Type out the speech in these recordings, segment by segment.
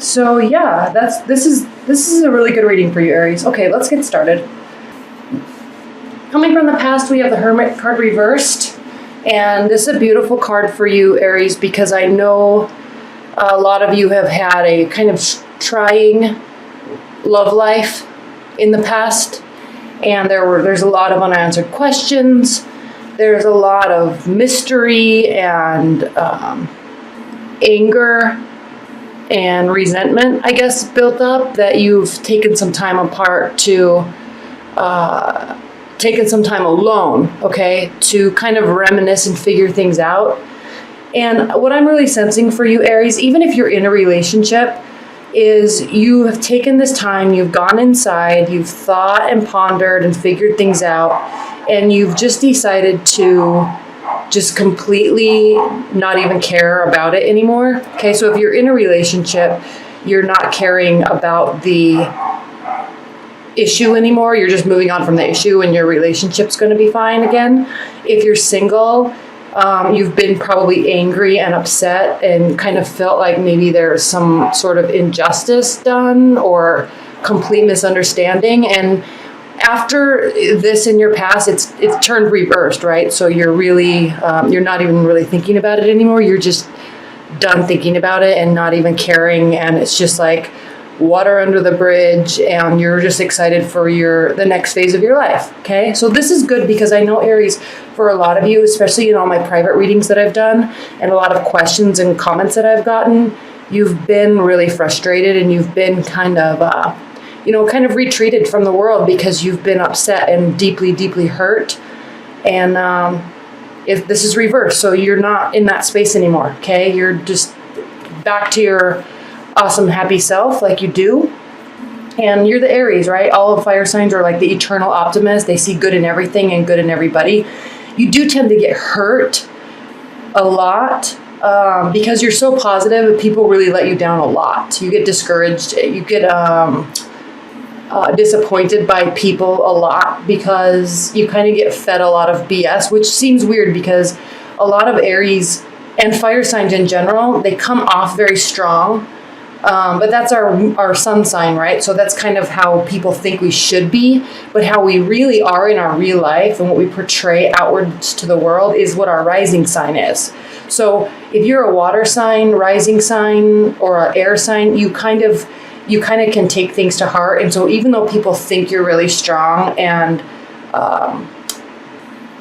So yeah, this is a really good reading for you, Aries. Okay, let's get started. Coming from the past, we have the Hermit card reversed, and this is a beautiful card for you, Aries, because I know a lot of you have had a kind of trying love life in the past, and there's a lot of unanswered questions. There's a lot of mystery and anger and resentment, I guess, built up that you've taken some time apart to taken some time alone, okay, to kind of reminisce and figure things out. And what I'm really sensing for you, Aries, even if you're in a relationship, is you have taken this time, you've gone inside, you've thought and pondered and figured things out, and you've just decided to just completely not even care about it anymore. Okay, so if you're in a relationship, you're not caring about the issue anymore. You're just moving on from the issue and your relationship's going to be fine again. If you're single, you've been probably angry and upset and kind of felt like maybe there's some sort of injustice done or complete misunderstanding. And after this in your past, it's turned reversed, right? So you're really, you're not even really thinking about it anymore. You're just done thinking about it and not even caring. And it's just like water under the bridge, and you're just excited for the next phase of your life. Okay, so this is good because I know, Aries, for a lot of you, especially in all my private readings that I've done and a lot of questions and comments that I've gotten, you've been really frustrated and you've been kind of kind of retreated from the world because you've been upset and deeply, deeply hurt. And if this is reversed, so you're not in that space anymore. Okay, you're just back to your awesome, happy self like you do. And you're the Aries, right? All of fire signs are like the eternal optimist. They see good in everything and good in everybody. You do tend to get hurt a lot because you're so positive. People really let you down a lot. You get discouraged. You get disappointed by people a lot because you kind of get fed a lot of BS, which seems weird because a lot of Aries and fire signs in general, they come off very strong. But that's our sun sign, right? So that's kind of how people think we should be. But how we really are in our real life and what we portray outwards to the world is what our rising sign is. So if you're a water sign, rising sign, or an air sign, you kind of can take things to heart. And so even though people think you're really strong and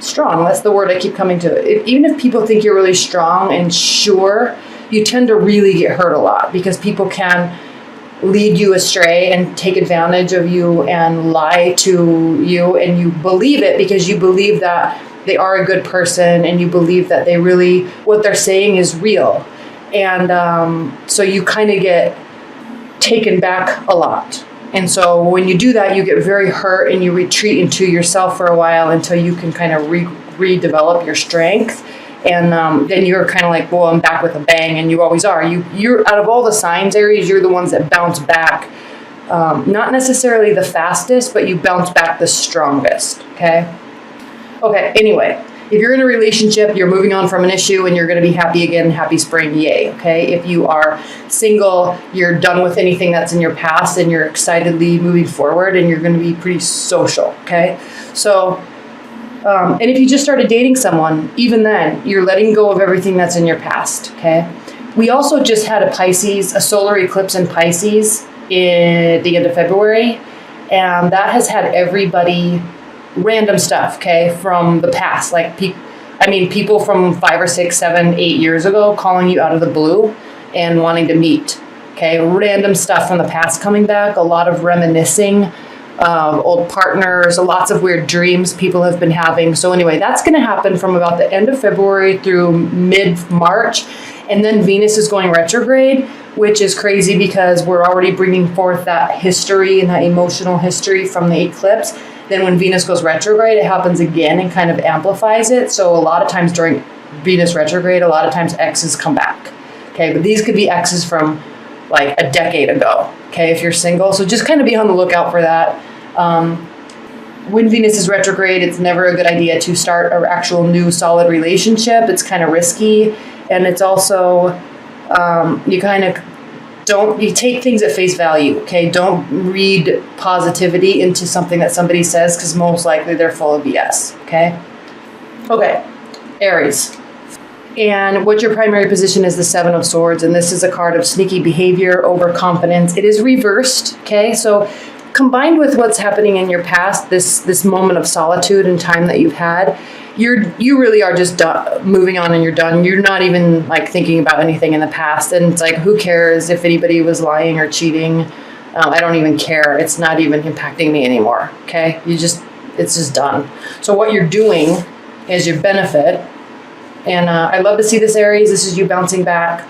strong, that's the word I keep coming to. Even if people think you're really strong and sure, you tend to really get hurt a lot because people can lead you astray and take advantage of you and lie to you, and you believe it because you believe that they are a good person and you believe that they really, what they're saying is real. And so you kind of get taken back a lot. And so when you do that, you get very hurt and you retreat into yourself for a while until you can kind of redevelop your strength. And then you're kind of like, well, I'm back with a bang, and you always are. You're out of all the signs, Aries, you're the ones that bounce back. Not necessarily the fastest, but you bounce back the strongest, okay? Okay, anyway, if you're in a relationship, you're moving on from an issue, and you're going to be happy again, happy spring, yay, okay? If you are single, you're done with anything that's in your past, and you're excitedly moving forward, and you're going to be pretty social, okay? So... and if you just started dating someone, even then, you're letting go of everything that's in your past, okay? We also just had a solar eclipse in Pisces at the end of February, and that has had everybody random stuff, okay, from the past. Like, people from 5 or 6, 7, 8 years ago calling you out of the blue and wanting to meet, okay? Random stuff from the past coming back, a lot of reminiscing, old partners, lots of weird dreams people have been having. So anyway, that's going to happen from about the end of February through mid-March. And then Venus is going retrograde, which is crazy because we're already bringing forth that history and that emotional history from the eclipse. Then when Venus goes retrograde, it happens again and kind of amplifies it. So a lot of times during Venus retrograde, a lot of times exes come back. Okay, but these could be exes from like a decade ago. Okay, if you're single. So just kind of be on the lookout for that. When Venus is retrograde, it's never a good idea to start an actual new solid relationship. It's kind of risky. And it's also, you kind of you take things at face value, okay? Don't read positivity into something that somebody says, because most likely they're full of BS, okay? Okay, Aries. And what your primary position is the Seven of Swords, and this is a card of sneaky behavior, overconfidence. It is reversed, okay? So combined with what's happening in your past, this moment of solitude and time that you've had, you really are just moving on and you're done. You're not even like thinking about anything in the past, and it's like, who cares if anybody was lying or cheating? I don't even care. It's not even impacting me anymore, okay? It's just done. So what you're doing is your benefit. And I love to see this, Aries. This is you bouncing back,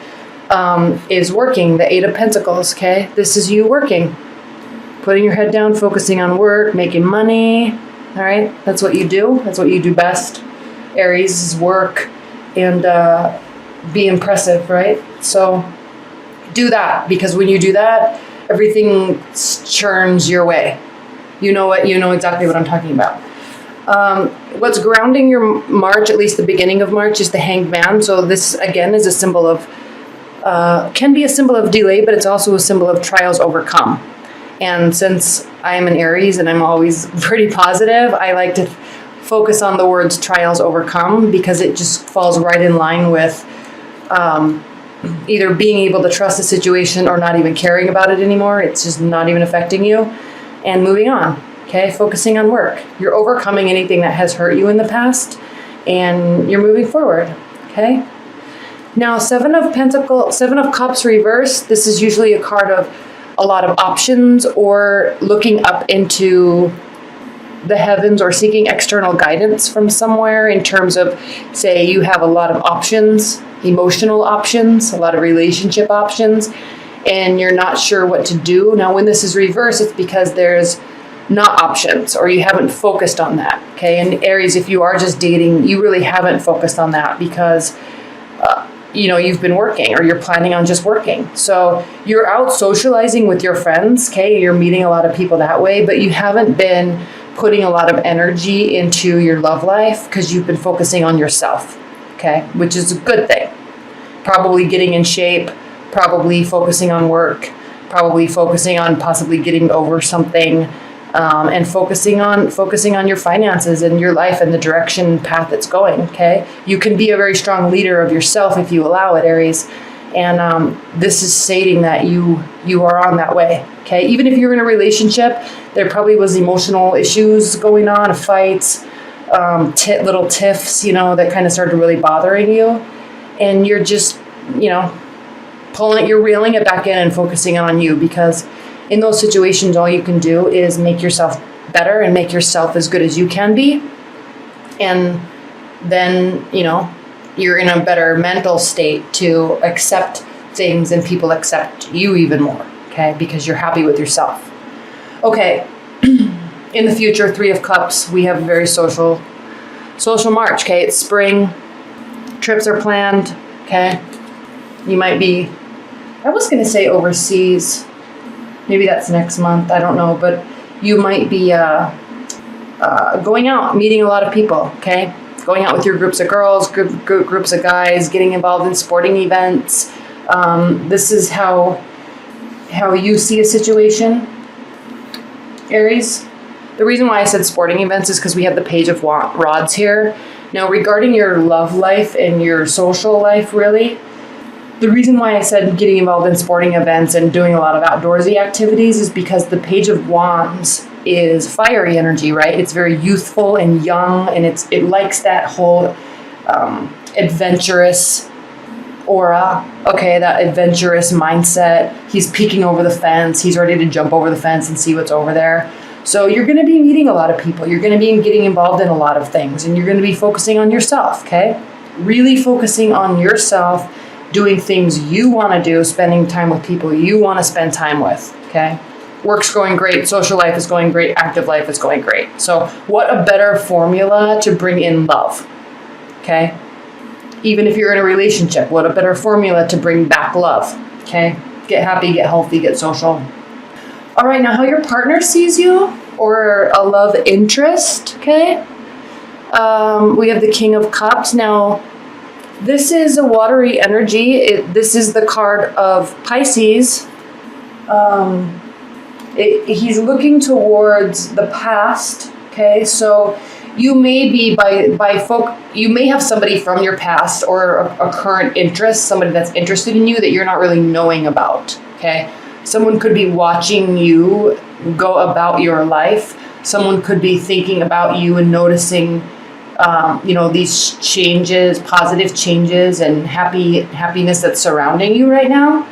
is working, the Eight of Pentacles, okay? This is you working, putting your head down, focusing on work, making money, all right? That's what you do. That's what you do best. Aries is work and be impressive, right? So do that, because when you do that, everything churns your way. You know exactly what I'm talking about. What's grounding your March, at least the beginning of March, is the Hanged Man. So this, again, is a symbol of, can be a symbol of delay, but it's also a symbol of trials overcome. And since I am an Aries and I'm always pretty positive, I like to focus on the words trials overcome, because it just falls right in line with either being able to trust the situation or not even caring about it anymore. It's just not even affecting you, and moving on. Okay, focusing on work. You're overcoming anything that has hurt you in the past, and you're moving forward. Okay. Now, Seven of Cups reversed. This is usually a card of a lot of options, or looking up into the heavens, or seeking external guidance from somewhere in terms of, say, you have a lot of options, emotional options, a lot of relationship options, and you're not sure what to do. Now, when this is reversed, it's because there's not options, or you haven't focused on that, okay? And Aries, if you are just dating, you really haven't focused on that, because you've been working, or you're planning on just working. So you're out socializing with your friends, okay? You're meeting a lot of people that way, but you haven't been putting a lot of energy into your love life, because you've been focusing on yourself, okay? Which is a good thing. Probably getting in shape, probably focusing on work, probably focusing on possibly getting over something, and focusing on your finances and your life and the direction path it's going, okay? You can be a very strong leader of yourself if you allow it, Aries. And this is stating that you are on that way, okay? Even if you're in a relationship, there probably was emotional issues going on, fights, little tiffs, that kind of started really bothering you. And you're just, you're reeling it back in and focusing on you, because in those situations, all you can do is make yourself better and make yourself as good as you can be. And then, you're in a better mental state to accept things, and people accept you even more, okay? Because you're happy with yourself. Okay, in the future, Three of Cups, we have a very social March, okay? It's spring, trips are planned, okay? You might be, I was going to say overseas. Maybe that's next month. I don't know. But you might be going out, meeting a lot of people, okay? Going out with your groups of girls, groups of guys, getting involved in sporting events. This is how you see a situation, Aries. The reason why I said sporting events is because we have the Page of Rods here. Now, regarding your love life and your social life, really, the reason why I said getting involved in sporting events and doing a lot of outdoorsy activities is because the Page of Wands is fiery energy, right? It's very youthful and young, and it likes that whole adventurous aura, okay, that adventurous mindset. He's peeking over the fence. He's ready to jump over the fence and see what's over there. So you're going to be meeting a lot of people. You're going to be getting involved in a lot of things, and you're going to be focusing on yourself, okay? Really focusing on yourself, doing things you want to do, spending time with people you want to spend time with, okay? Work's going great, social life is going great, active life is going great. So what a better formula to bring in love, okay? Even if you're in a relationship, what a better formula to bring back love, okay? Get happy, get healthy, get social. All right, now how your partner sees you, or a love interest, okay? We have the King of Cups. Now, This is a watery energy. This is the card of Pisces. He's looking towards the past. Okay, so you may be you may have somebody from your past or a current interest, somebody that's interested in you that you're not really knowing about. Okay, someone could be watching you go about your life. Someone could be thinking about you and noticing, these changes, positive changes, and happiness that's surrounding you right now.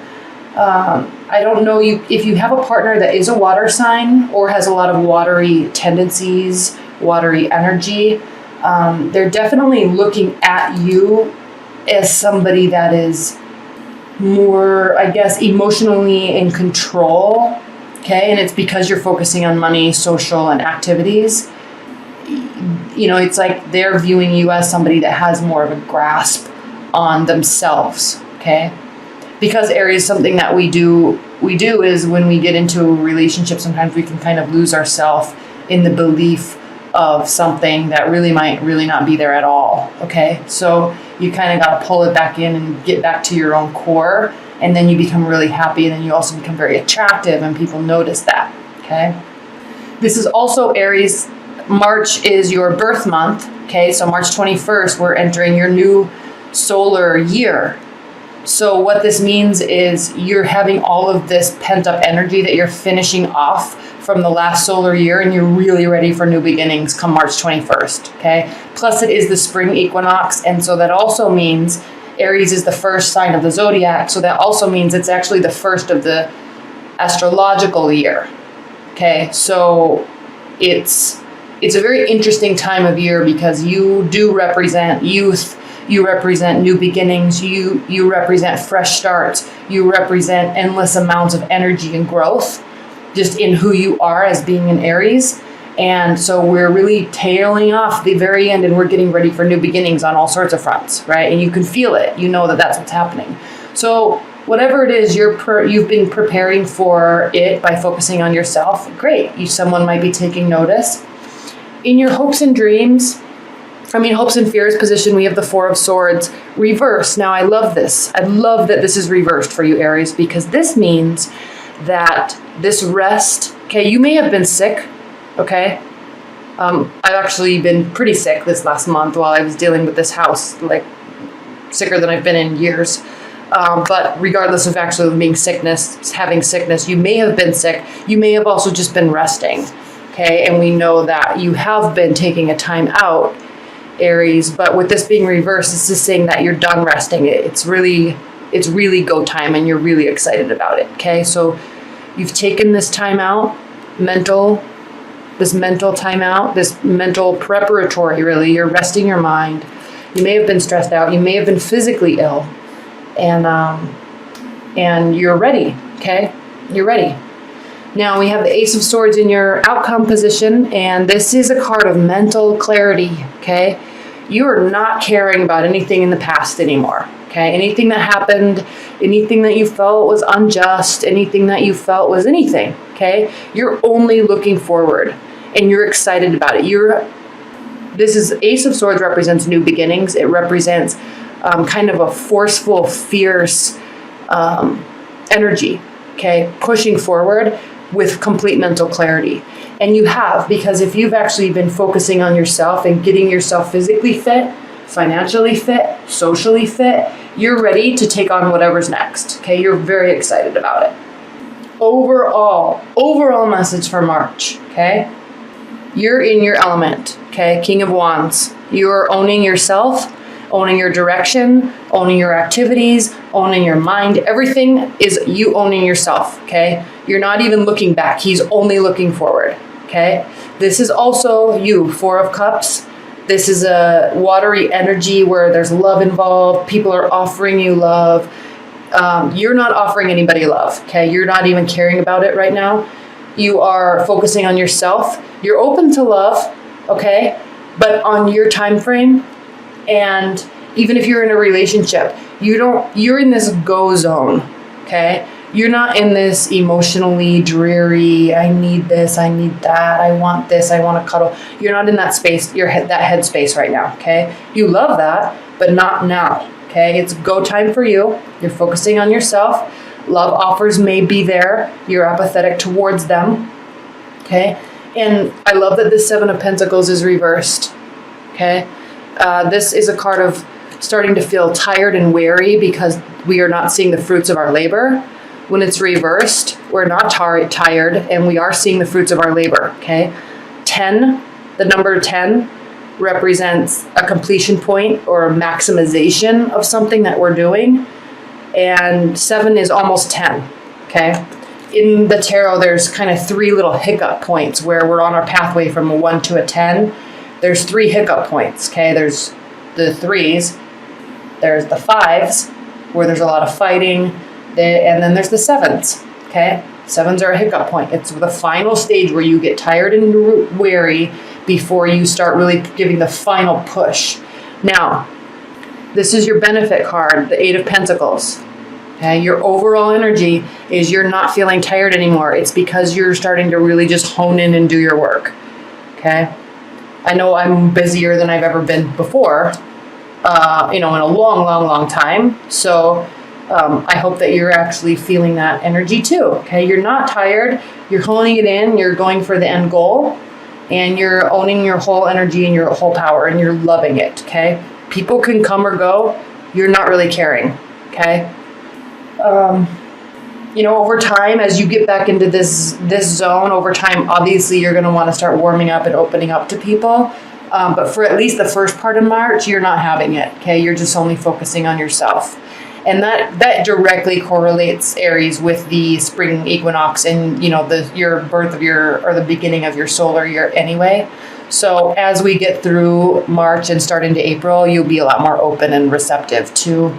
I don't know if you have a partner that is a water sign or has a lot of watery tendencies, watery energy. They're definitely looking at you as somebody that is more, I guess, emotionally in control. Okay, and it's because you're focusing on money, social, and activities. It's like they're viewing you as somebody that has more of a grasp on themselves. Okay, because Aries, something that we do is when we get into a relationship, sometimes we can kind of lose ourselves in the belief of something that might really not be there at all. Okay, so you kind of got to pull it back in and get back to your own core. And then you become really happy, and then you also become very attractive, and people notice that, okay? This is also Aries. March is your birth month, okay? So March 21st, we're entering your new solar year. So what this means is you're having all of this pent-up energy that you're finishing off from the last solar year, and you're really ready for new beginnings come March 21st, okay? Plus, it is the spring equinox, and so that also means Aries is the first sign of the zodiac, so that also means it's actually the first of the astrological year. Okay, so it's a very interesting time of year because you do represent youth, you represent new beginnings, you represent fresh starts, you represent endless amounts of energy and growth just in who you are as being an Aries. And so we're really tailing off the very end, and we're getting ready for new beginnings on all sorts of fronts, right? And you can feel it. You know that that's what's happening. So whatever it is you've been preparing for it by focusing on yourself, great. Someone might be taking notice. In your hopes and fears position, we have the Four of Swords reversed. Now, I love this. I love that this is reversed for you, Aries, because this means that this rest, okay, you may have been sick. Okay. I've actually been pretty sick this last month while I was dealing with this house, like sicker than I've been in years. But regardless of actually having sickness, you may have been sick. You may have also just been resting. Okay. And we know that you have been taking a time out, Aries, but with this being reversed, it's just saying that you're done resting. It's really go time, and you're really excited about it. Okay. So you've taken this time out, this mental time out, this mental preparatory, really. You're resting your mind. You may have been stressed out. You may have been physically ill. And you're ready, okay? You're ready. Now we have the Ace of Swords in your outcome position, and this is a card of mental clarity, okay? You are not caring about anything in the past anymore, okay? Anything that happened, anything that you felt was unjust, anything that you felt was anything, okay? You're only looking forward, and you're excited about it. This is Ace of Swords represents new beginnings. It represents kind of a forceful, fierce energy, okay? Pushing forward with complete mental clarity. And you have, because if you've actually been focusing on yourself and getting yourself physically fit, financially fit, socially fit, you're ready to take on whatever's next, okay? You're very excited about it. Overall message for March, okay? You're in your element, okay? King of Wands. You're owning yourself, owning your direction, owning your activities, owning your mind. Everything is you owning yourself, okay? You're not even looking back. He's only looking forward, okay? This is also you, Four of Cups. This is a watery energy where there's love involved. People are offering you love. You're not offering anybody love, okay? You're not even caring about it right now. You are focusing on yourself. You're open to love, okay? But on your time frame. And even if you're in a relationship, you're in this go zone, okay? You're not in this emotionally dreary, I need this, I need that, I want this, I want to cuddle. You're not in that space, that head space right now, okay? You love that, but not now, Okay, it's go time for you. You're focusing on yourself. Love offers may be there. You're apathetic towards them. Okay, and I love that this Seven of Pentacles is reversed. Okay, this is a card of starting to feel tired and weary because we are not seeing the fruits of our labor. When it's reversed, we're not tired and we are seeing the fruits of our labor. Okay, 10, the number 10 represents a completion point or a maximization of something that we're doing. And 7 is almost 10, okay? In the tarot, there's kind of 3 little hiccup points where we're on our pathway from a 1 to a 10. There's 3 hiccup points, okay? There's the 3s, there's the 5s, where there's a lot of fighting, and then there's the 7s, okay? 7s are a hiccup point. It's the final stage where you get tired and weary before you start really giving the final push. Now, this is your benefit card, the 8 of Pentacles. Okay, your overall energy is you're not feeling tired anymore. It's because you're starting to really just hone in and do your work. Okay, I know I'm busier than I've ever been before, in a long time. So I hope that you're actually feeling that energy too. Okay, you're not tired. You're honing it in. You're going for the end goal, and you're owning your whole energy and your whole power, and you're loving it. Okay. People can come or go. You're not really caring, okay? Over time, as you get back into this zone, over time, obviously, you're going to want to start warming up and opening up to people. But for at least the first part of March, you're not having it, okay? You're just only focusing on yourself. And that directly correlates, Aries, with the spring equinox and, your birth of the beginning of your solar year anyway. So as we get through March and start into April, you'll be a lot more open and receptive to